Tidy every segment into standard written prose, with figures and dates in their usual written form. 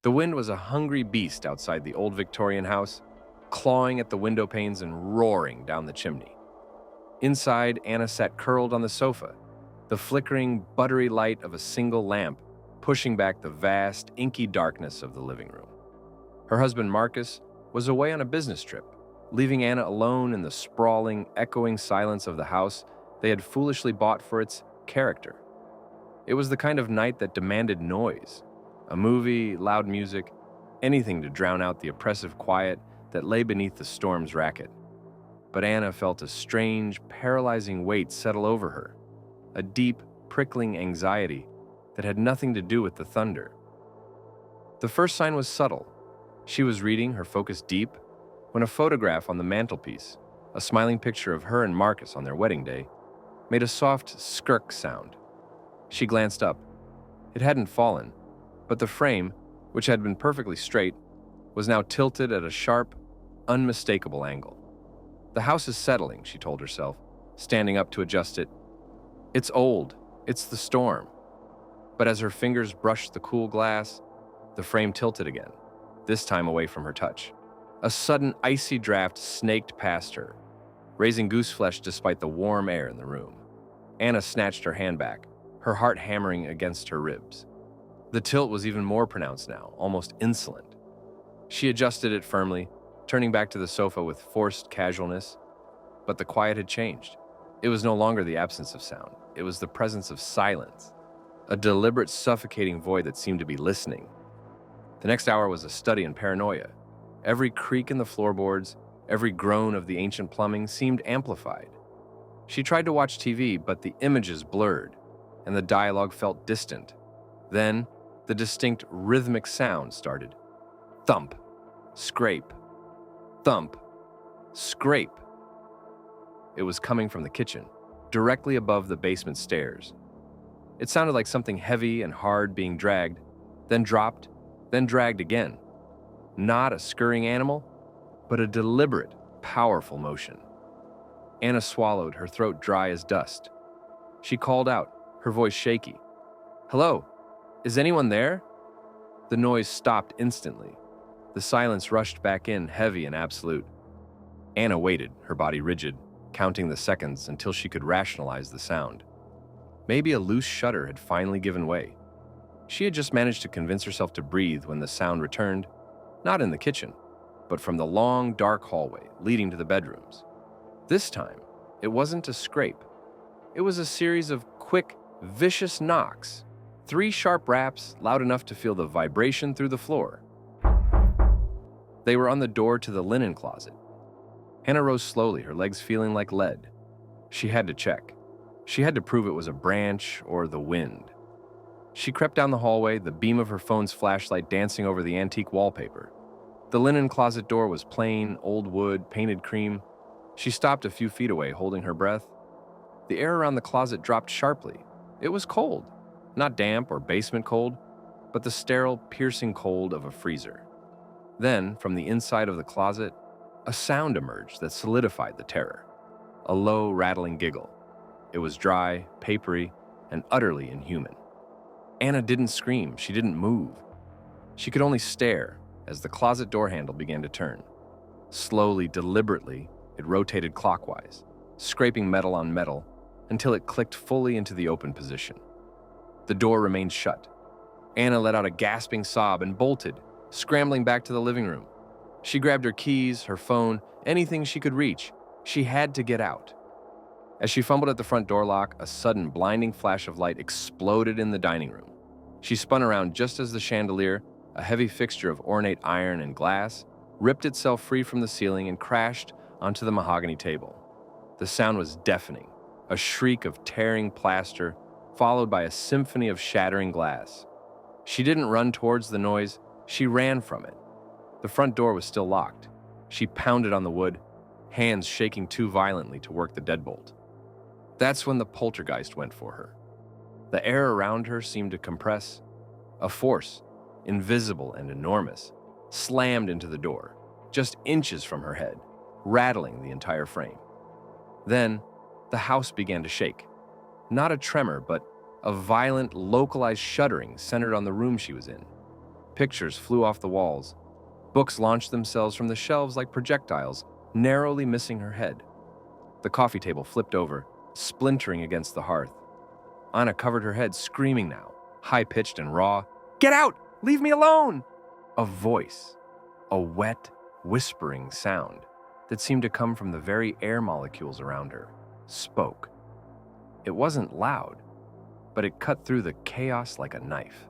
The wind was a hungry beast outside the old Victorian house, clawing at the window panes and roaring down the chimney. Inside, Anna sat curled on the sofa, the flickering, buttery light of a single lamp pushing back the vast, inky darkness of the living room. Her husband, Marcus, was away on a business trip, leaving Anna alone in the sprawling, echoing silence of the house they had foolishly bought for its character. It was the kind of night that demanded noise, a movie, loud music, anything to drown out the oppressive quiet that lay beneath the storm's racket. But Anna felt a strange, paralyzing weight settle over her, a deep, prickling anxiety that had nothing to do with the thunder. The first sign was subtle. She was reading, her focus deep, when a photograph on the mantelpiece, a smiling picture of her and Marcus on their wedding day, made a soft skirk sound. She glanced up. It hadn't fallen, but the frame, which had been perfectly straight, was now tilted at a sharp, unmistakable angle. The house is settling, she told herself, standing up to adjust it. It's old. It's the storm. But as her fingers brushed the cool glass, the frame tilted again, this time away from her touch. A sudden icy draft snaked past her, raising gooseflesh despite the warm air in the room. Anna snatched her hand back, her heart hammering against her ribs. The tilt was even more pronounced now, almost insolent. She adjusted it firmly, turning back to the sofa with forced casualness. But the quiet had changed. It was no longer the absence of sound. It was the presence of silence, a deliberate, suffocating void that seemed to be listening. The next hour was a study in paranoia. Every creak in the floorboards, every groan of the ancient plumbing seemed amplified. She tried to watch TV, but the images blurred, and the dialogue felt distant. Then, the distinct rhythmic sound started. Thump, scrape, thump, scrape. It was coming from the kitchen, directly above the basement stairs. It sounded like something heavy and hard being dragged, then dropped, then dragged again. Not a scurrying animal, but a deliberate, powerful motion. Anna swallowed, her throat dry as dust. She called out, her voice shaky. "Hello? Is anyone there?" The noise stopped instantly. The silence rushed back in, heavy and absolute. Anna waited, her body rigid, counting the seconds until she could rationalize the sound. Maybe a loose shutter had finally given way. She had just managed to convince herself to breathe when the sound returned, not in the kitchen, but from the long, dark hallway leading to the bedrooms. This time, it wasn't a scrape. It was a series of quick, vicious knocks, 3 sharp raps loud enough to feel the vibration through the floor. They were on the door to the linen closet. Hannah rose slowly, her legs feeling like lead. She had to check. She had to prove it was a branch or the wind. She crept down the hallway, the beam of her phone's flashlight dancing over the antique wallpaper. The linen closet door was plain, old wood, painted cream. She stopped a few feet away, holding her breath. The air around the closet dropped sharply. It was cold. Not damp or basement cold, but the sterile, piercing cold of a freezer. Then, from the inside of the closet, a sound emerged that solidified the terror. A low, rattling giggle. It was dry, papery, and utterly inhuman. Anna didn't scream. She didn't move. She could only stare as the closet door handle began to turn. Slowly, deliberately, it rotated clockwise, scraping metal on metal until it clicked fully into the open position. The door remained shut. Anna let out a gasping sob and bolted, scrambling back to the living room. She grabbed her keys, her phone, anything she could reach. She had to get out. As she fumbled at the front door lock, a sudden blinding flash of light exploded in the dining room. She spun around just as the chandelier, a heavy fixture of ornate iron and glass, ripped itself free from the ceiling and crashed onto the mahogany table. The sound was deafening, a shriek of tearing plaster, followed by a symphony of shattering glass. She didn't run towards the noise, she ran from it. The front door was still locked. She pounded on the wood, hands shaking too violently to work the deadbolt. That's when the poltergeist went for her. The air around her seemed to compress. A force, invisible and enormous, slammed into the door, just inches from her head, rattling the entire frame. Then, the house began to shake. Not a tremor, but a violent, localized shuddering centered on the room she was in. Pictures flew off the walls. Books launched themselves from the shelves like projectiles, narrowly missing her head. The coffee table flipped over, splintering against the hearth. Anna covered her head, screaming now, high-pitched and raw. "Get out! Leave me alone!" A voice, a wet, whispering sound that seemed to come from the very air molecules around her, spoke. It wasn't loud, but it cut through the chaos like a knife.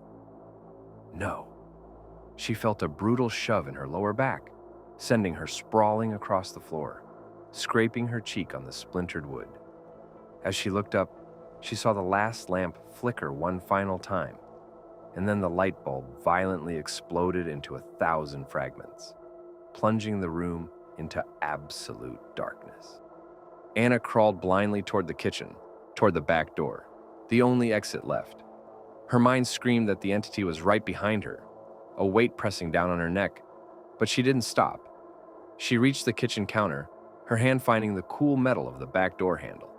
No. She felt a brutal shove in her lower back, sending her sprawling across the floor, scraping her cheek on the splintered wood. As she looked up, she saw the last lamp flicker one final time, and then the light bulb violently exploded into 1,000 fragments, plunging the room into absolute darkness. Anna crawled blindly toward the kitchen, toward the back door, the only exit left. Her mind screamed that the entity was right behind her, a weight pressing down on her neck, but she didn't stop. She reached the kitchen counter, her hand finding the cool metal of the back door handle.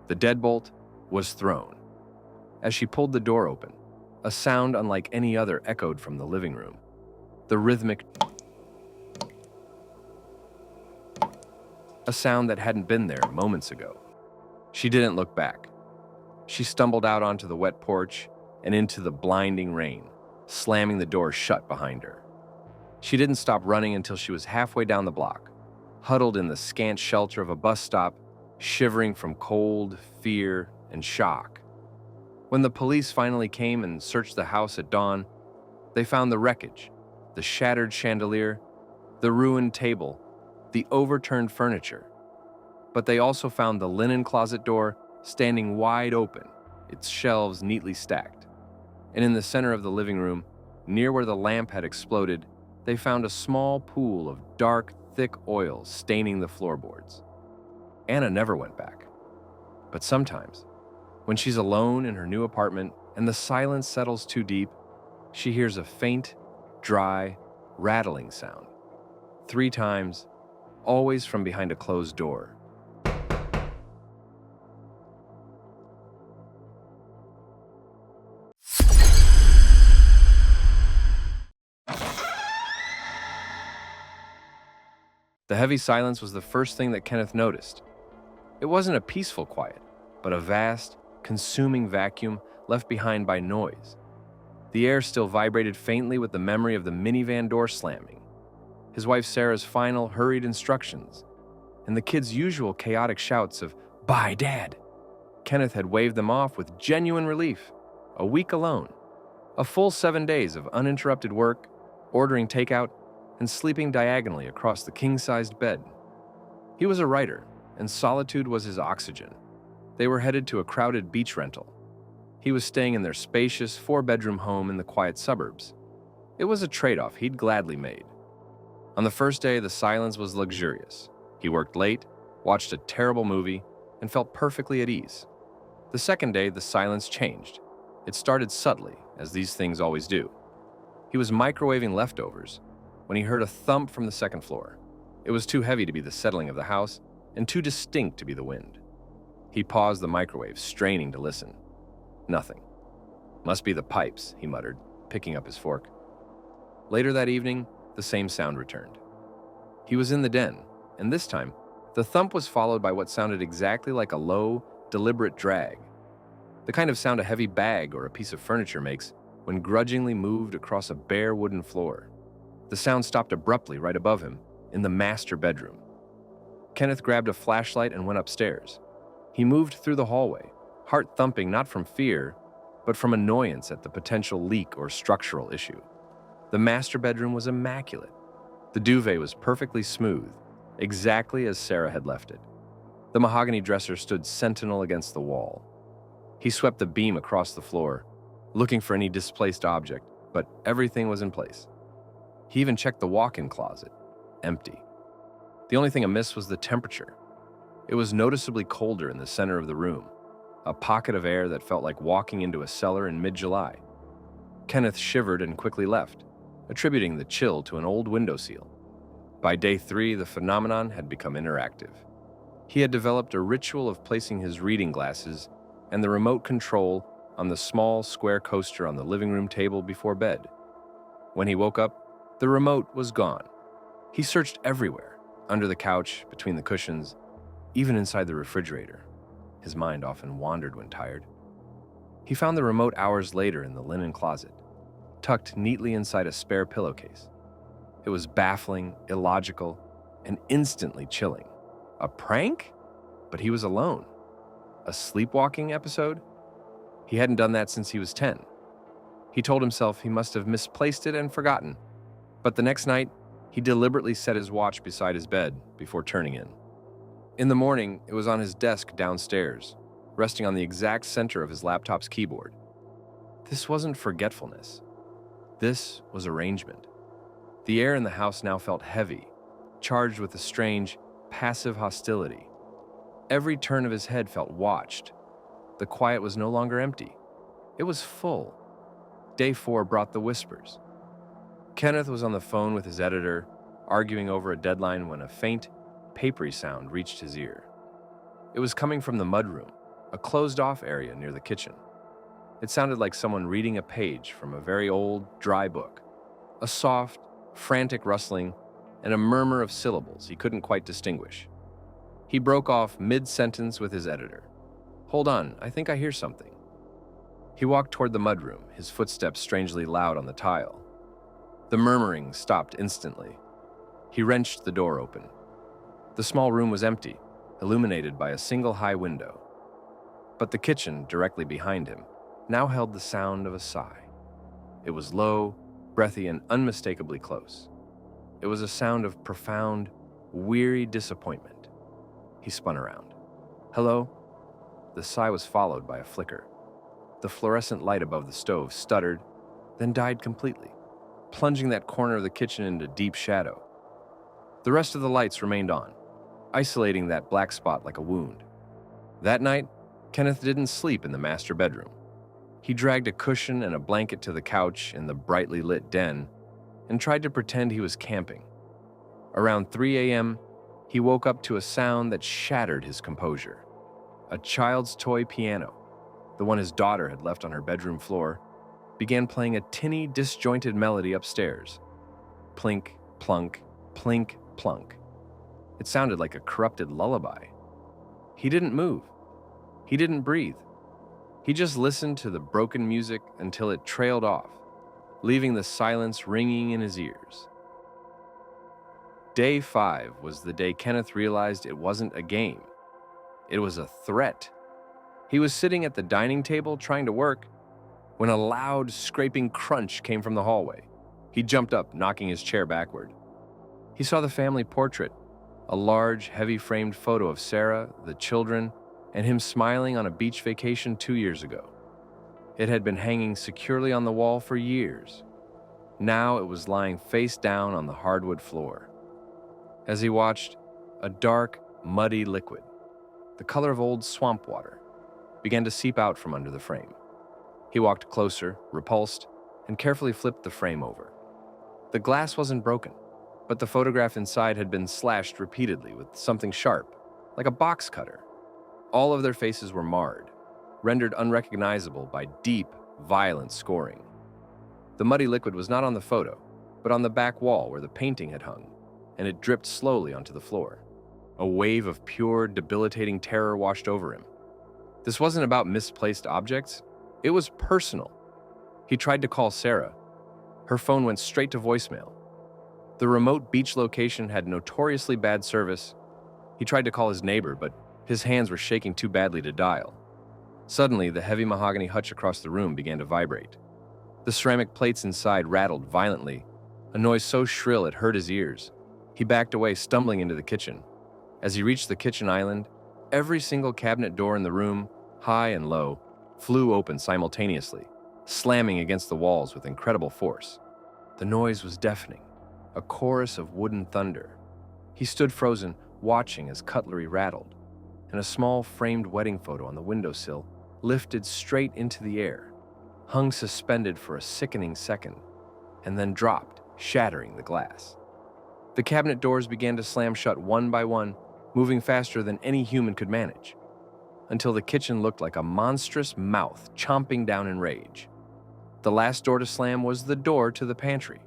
The deadbolt was thrown. As she pulled the door open, a sound unlike any other echoed from the living room. The rhythmic, a sound that hadn't been there moments ago. She didn't look back. She stumbled out onto the wet porch and into the blinding rain, slamming the door shut behind her. She didn't stop running until she was halfway down the block, huddled in the scant shelter of a bus stop, shivering from cold, fear, and shock. When the police finally came and searched the house at dawn, they found the wreckage, the shattered chandelier, the ruined table, the overturned furniture. But they also found the linen closet door standing wide open, its shelves neatly stacked. And in the center of the living room, near where the lamp had exploded, they found a small pool of dark, thick oil staining the floorboards. Anna never went back. But sometimes, when she's alone in her new apartment and the silence settles too deep, she hears a faint, dry, rattling sound. 3 times, always from behind a closed door. The heavy silence was the first thing that Kenneth noticed. It wasn't a peaceful quiet, but a vast, consuming vacuum left behind by noise. The air still vibrated faintly with the memory of the minivan door slamming, his wife Sarah's final hurried instructions, and the kids' usual chaotic shouts of, "Bye, Dad." Kenneth had waved them off with genuine relief. A week alone. A full 7 days of uninterrupted work, ordering takeout, and sleeping diagonally across the king-sized bed. He was a writer, and solitude was his oxygen. They were headed to a crowded beach rental. He was staying in their spacious 4-bedroom home in the quiet suburbs. It was a trade-off he'd gladly made. On the first day, the silence was luxurious. He worked late, watched a terrible movie, and felt perfectly at ease. The second day, the silence changed. It started subtly, as these things always do. He was microwaving leftovers when he heard a thump from the second floor. It was too heavy to be the settling of the house and too distinct to be the wind. He paused the microwave, straining to listen. Nothing. "Must be the pipes," he muttered, picking up his fork. Later that evening, the same sound returned. He was in the den, and this time, the thump was followed by what sounded exactly like a low, deliberate drag. The kind of sound a heavy bag or a piece of furniture makes when grudgingly moved across a bare wooden floor. The sound stopped abruptly right above him, in the master bedroom. Kenneth grabbed a flashlight and went upstairs. He moved through the hallway, heart thumping not from fear, but from annoyance at the potential leak or structural issue. The master bedroom was immaculate. The duvet was perfectly smooth, exactly as Sarah had left it. The mahogany dresser stood sentinel against the wall. He swept the beam across the floor, looking for any displaced object, but everything was in place. He even checked the walk-in closet, empty. The only thing amiss was the temperature. It was noticeably colder in the center of the room, a pocket of air that felt like walking into a cellar in mid-July. Kenneth shivered and quickly left, attributing the chill to an old windowsill. By day 3, the phenomenon had become interactive. He had developed a ritual of placing his reading glasses and the remote control on the small square coaster on the living room table before bed. When he woke up, the remote was gone. He searched everywhere, under the couch, between the cushions, even inside the refrigerator. His mind often wandered when tired. He found the remote hours later in the linen closet, tucked neatly inside a spare pillowcase. It was baffling, illogical, and instantly chilling. A prank? But he was alone. A sleepwalking episode? He hadn't done that since he was 10. He told himself he must have misplaced it and forgotten. But the next night, he deliberately set his watch beside his bed before turning in. In the morning, it was on his desk downstairs, resting on the exact center of his laptop's keyboard. This wasn't forgetfulness. This was arrangement. The air in the house now felt heavy, charged with a strange, passive hostility. Every turn of his head felt watched. The quiet was no longer empty. It was full. Day 4 brought the whispers. Kenneth was on the phone with his editor, arguing over a deadline when a faint, papery sound reached his ear. It was coming from the mudroom, a closed-off area near the kitchen. It sounded like someone reading a page from a very old, dry book. A soft, frantic rustling, and a murmur of syllables he couldn't quite distinguish. He broke off mid-sentence with his editor. "Hold on, I think I hear something." He walked toward the mudroom, his footsteps strangely loud on the tile. The murmuring stopped instantly. He wrenched the door open. The small room was empty, illuminated by a single high window. But the kitchen, directly behind him, now held the sound of a sigh. It was low, breathy, and unmistakably close. It was a sound of profound, weary disappointment. He spun around. "Hello?" The sigh was followed by a flicker. The fluorescent light above the stove stuttered, then died completely, plunging that corner of the kitchen into deep shadow. The rest of the lights remained on, isolating that black spot like a wound. That night, Kenneth didn't sleep in the master bedroom. He dragged a cushion and a blanket to the couch in the brightly lit den and tried to pretend he was camping. Around 3 a.m., he woke up to a sound that shattered his composure. A child's toy piano, the one his daughter had left on her bedroom floor, began playing a tinny, disjointed melody upstairs. Plink, plunk, plink, plunk. It sounded like a corrupted lullaby. He didn't move. He didn't breathe. He just listened to the broken music until it trailed off, leaving the silence ringing in his ears. Day 5 was the day Kenneth realized it wasn't a game. It was a threat. He was sitting at the dining table trying to work when a loud, scraping crunch came from the hallway. He jumped up, knocking his chair backward. He saw the family portrait, a large, heavy-framed photo of Sarah, the children, and him smiling on a beach vacation 2 years ago. It had been hanging securely on the wall for years. Now it was lying face down on the hardwood floor. As he watched, a dark, muddy liquid, the color of old swamp water, began to seep out from under the frame. He walked closer, repulsed, and carefully flipped the frame over. The glass wasn't broken, but the photograph inside had been slashed repeatedly with something sharp, like a box cutter. All of their faces were marred, rendered unrecognizable by deep, violent scoring. The muddy liquid was not on the photo, but on the back wall where the painting had hung, and it dripped slowly onto the floor. A wave of pure, debilitating terror washed over him. This wasn't about misplaced objects. It was personal. He tried to call Sarah. Her phone went straight to voicemail. The remote beach location had notoriously bad service. He tried to call his neighbor, but his hands were shaking too badly to dial. Suddenly, the heavy mahogany hutch across the room began to vibrate. The ceramic plates inside rattled violently, a noise so shrill it hurt his ears. He backed away, stumbling into the kitchen. As he reached the kitchen island, every single cabinet door in the room, high and low, flew open simultaneously, slamming against the walls with incredible force. The noise was deafening, a chorus of wooden thunder. He stood frozen, watching as cutlery rattled, and a small framed wedding photo on the windowsill lifted straight into the air, hung suspended for a sickening second, and then dropped, shattering the glass. The cabinet doors began to slam shut one by one, moving faster than any human could manage. until the kitchen looked like a monstrous mouth chomping down in rage. The last door to slam was the door to the pantry.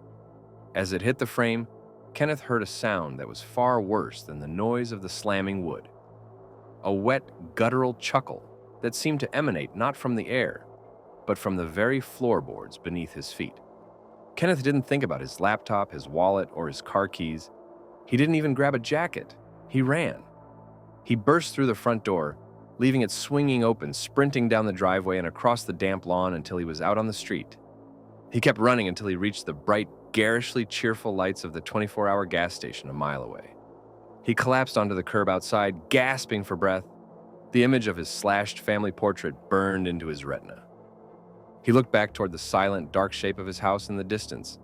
As it hit the frame, Kenneth heard a sound that was far worse than the noise of the slamming wood. A wet, guttural chuckle that seemed to emanate not from the air, but from the very floorboards beneath his feet. Kenneth didn't think about his laptop, his wallet, or his car keys. He didn't even grab a jacket. He ran. He burst through the front door, leaving it swinging open, sprinting down the driveway and across the damp lawn until he was out on the street. He kept running until he reached the bright, garishly cheerful lights of the 24-hour gas station a mile away. He collapsed onto the curb outside, gasping for breath. The image of his slashed family portrait burned into his retina. He looked back toward the silent, dark shape of his house in the distance.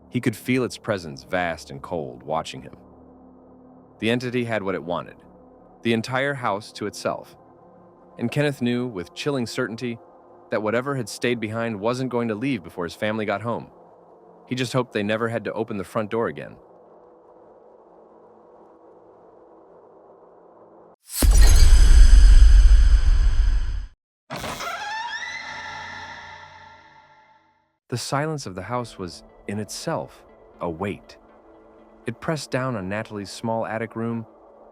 He could feel its presence, vast and cold, watching him. The entity had what it wanted, the entire house to itself. And Kenneth knew, with chilling certainty, that whatever had stayed behind wasn't going to leave before his family got home. He just hoped they never had to open the front door again. The silence of the house was, in itself, a weight. It pressed down on Natalie's small attic room,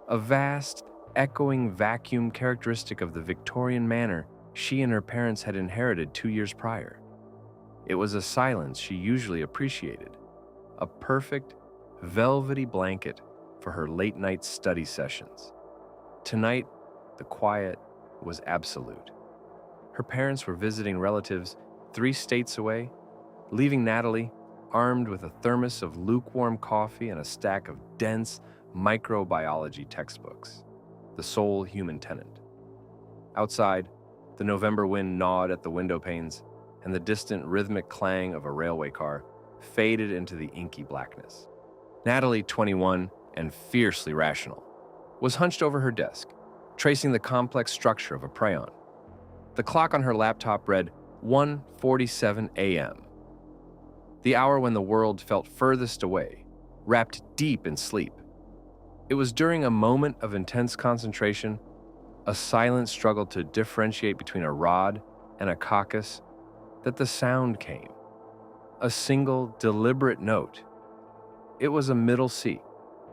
a vast, echoing vacuum characteristic of the Victorian manor she and her parents had inherited 2 years prior. It was a silence she usually appreciated, a perfect, velvety blanket for her late-night study sessions. Tonight, the quiet was absolute. Her parents were visiting relatives 3 states away, leaving Natalie armed with a thermos of lukewarm coffee and a stack of dense microbiology textbooks, the sole human tenant. Outside, the November wind gnawed at the window panes, and the distant rhythmic clang of a railway car faded into the inky blackness. Natalie, 21 and fiercely rational, was hunched over her desk, tracing the complex structure of a prion. The clock on her laptop read 1:47 a.m., the hour when the world felt furthest away, wrapped deep in sleep. It was during a moment of intense concentration, a silent struggle to differentiate between a rod and a caucus, that the sound came. A single, deliberate note. It was a middle C,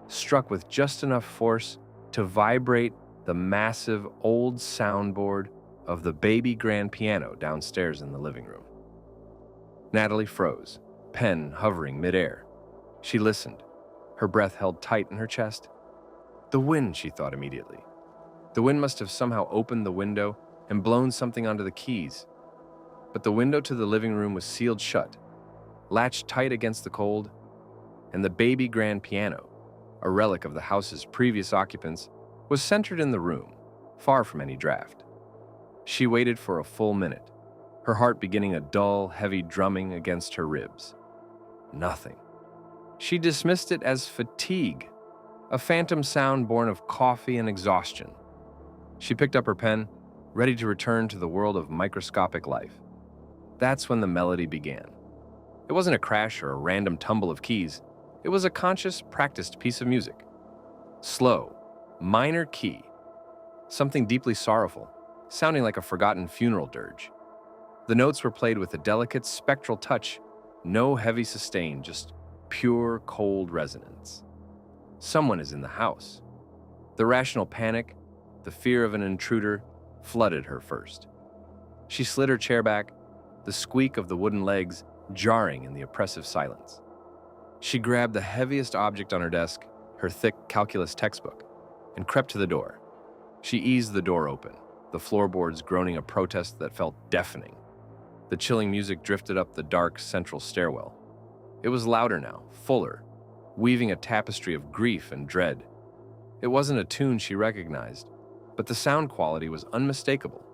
struck with just enough force to vibrate the massive old soundboard of the baby grand piano downstairs in the living room. Natalie froze, pen hovering midair. She listened, her breath held tight in her chest. The wind, she thought immediately. The wind must have somehow opened the window and blown something onto the keys. But the window to the living room was sealed shut, latched tight against the cold, and the baby grand piano, a relic of the house's previous occupants, was centered in the room, far from any draft. She waited for a full minute, her heart beginning a dull, heavy drumming against her ribs. Nothing. She dismissed it as fatigue, a phantom sound born of coffee and exhaustion. She picked up her pen, ready to return to the world of microscopic life. That's when the melody began. It wasn't a crash or a random tumble of keys. It was a conscious, practiced piece of music. Slow, minor key, something deeply sorrowful, sounding like a forgotten funeral dirge. The notes were played with a delicate, spectral touch, no heavy sustain, just pure, cold resonance. Someone is in the house. The rational panic, the fear of an intruder, flooded her first. She slid her chair back, the squeak of the wooden legs jarring in the oppressive silence. She grabbed the heaviest object on her desk, her thick calculus textbook, and crept to the door. She eased the door open, the floorboards groaning a protest that felt deafening. The chilling music drifted up the dark central stairwell. It was louder now, fuller, weaving a tapestry of grief and dread. It wasn't a tune she recognized, but the sound quality was unmistakable,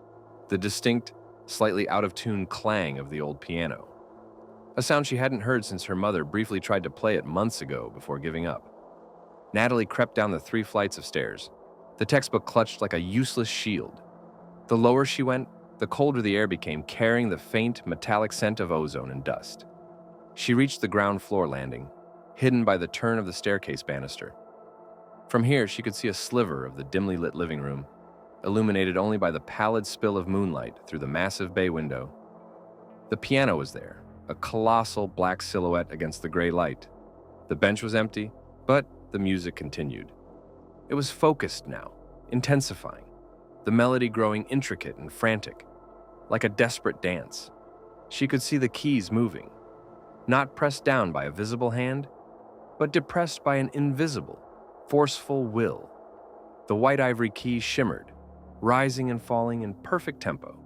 the distinct, slightly out-of-tune clang of the old piano. A sound she hadn't heard since her mother briefly tried to play it months ago before giving up. Natalie crept down the 3 flights of stairs, the textbook clutched like a useless shield. The lower she went, the colder the air became, carrying the faint, metallic scent of ozone and dust. She reached the ground floor landing, hidden by the turn of the staircase banister. From here, she could see a sliver of the dimly lit living room, illuminated only by the pallid spill of moonlight through the massive bay window. The piano was there, a colossal black silhouette against the gray light. The bench was empty, but the music continued. It was focused now, intensifying, the melody growing intricate and frantic, like a desperate dance. She could see the keys moving, not pressed down by a visible hand, but depressed by an invisible, forceful will. The white ivory keys shimmered, rising and falling in perfect tempo.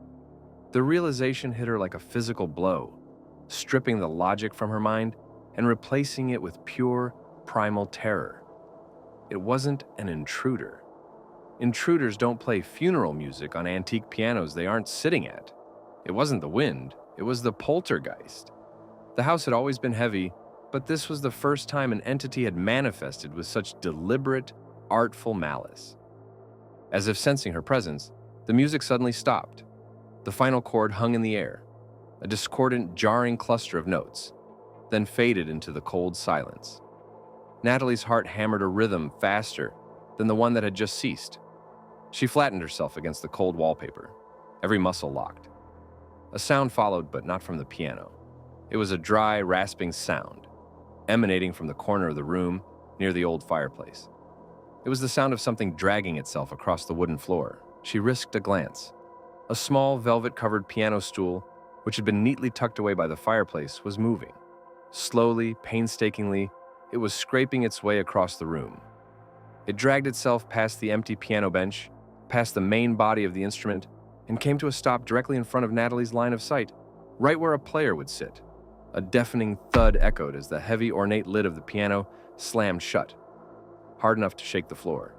The realization hit her like a physical blow, stripping the logic from her mind and replacing it with pure, primal terror. It wasn't an intruder. Intruders don't play funeral music on antique pianos they aren't sitting at. It wasn't the wind, it was the poltergeist. The house had always been heavy, but this was the first time an entity had manifested with such deliberate, artful malice. As if sensing her presence, the music suddenly stopped. The final chord hung in the air, a discordant, jarring cluster of notes, then faded into the cold silence. Natalie's heart hammered a rhythm faster than the one that had just ceased. She flattened herself against the cold wallpaper, every muscle locked. A sound followed, but not from the piano. It was a dry, rasping sound, emanating from the corner of the room near the old fireplace. It was the sound of something dragging itself across the wooden floor. She risked a glance. A small, velvet-covered piano stool, which had been neatly tucked away by the fireplace, was moving. Slowly, painstakingly, it was scraping its way across the room. It dragged itself past the empty piano bench, past the main body of the instrument, and came to a stop directly in front of Natalie's line of sight, right where a player would sit. A deafening thud echoed as the heavy, ornate lid of the piano slammed shut, hard enough to shake the floor.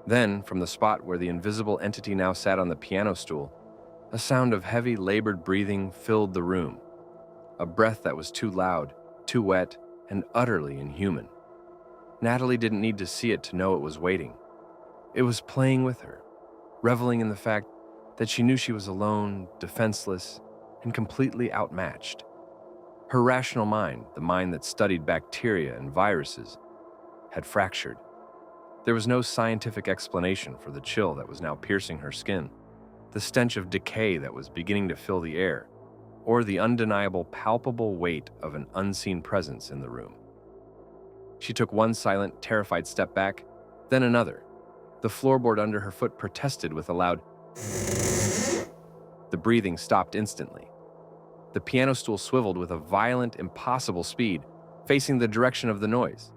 Then, from the spot where the invisible entity now sat on the piano stool, a sound of heavy, labored breathing filled the room. A breath that was too loud, too wet, and utterly inhuman. Natalie didn't need to see it to know it was waiting. It was playing with her, reveling in the fact that she knew she was alone, defenseless, and completely outmatched. Her rational mind, the mind that studied bacteria and viruses, had fractured. There was no scientific explanation for the chill that was now piercing her skin, the stench of decay that was beginning to fill the air, or the undeniable, palpable weight of an unseen presence in the room. She took one silent, terrified step back, then another. The floorboard under her foot protested with a loud The breathing stopped instantly. The piano stool swiveled with a violent, impossible speed, facing the direction of the noise.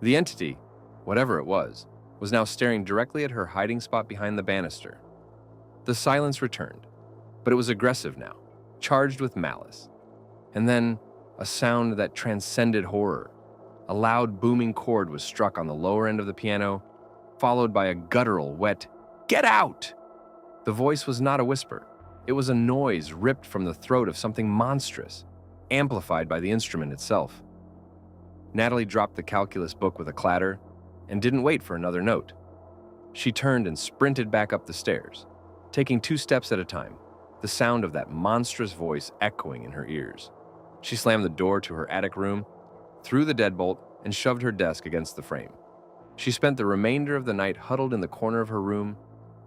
The entity, whatever it was now staring directly at her hiding spot behind the banister. The silence returned, but it was aggressive now, charged with malice. And then, a sound that transcended horror. A loud, booming chord was struck on the lower end of the piano, followed by a guttural, wet, "Get out!" The voice was not a whisper. It was a noise ripped from the throat of something monstrous, amplified by the instrument itself. Natalie dropped the calculus book with a clatter and didn't wait for another note. She turned and sprinted back up the stairs, taking 2 steps at a time, the sound of that monstrous voice echoing in her ears. She slammed the door to her attic room, threw the deadbolt, and shoved her desk against the frame. She spent the remainder of the night huddled in the corner of her room,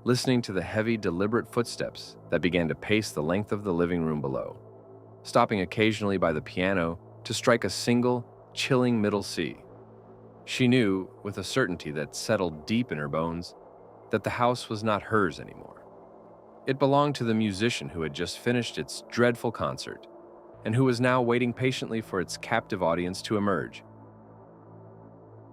listening to the heavy, deliberate footsteps that began to pace the length of the living room below, stopping occasionally by the piano to strike a single, chilling middle C. She knew, with a certainty that settled deep in her bones, that the house was not hers anymore. It belonged to the musician who had just finished its dreadful concert, and who was now waiting patiently for its captive audience to emerge.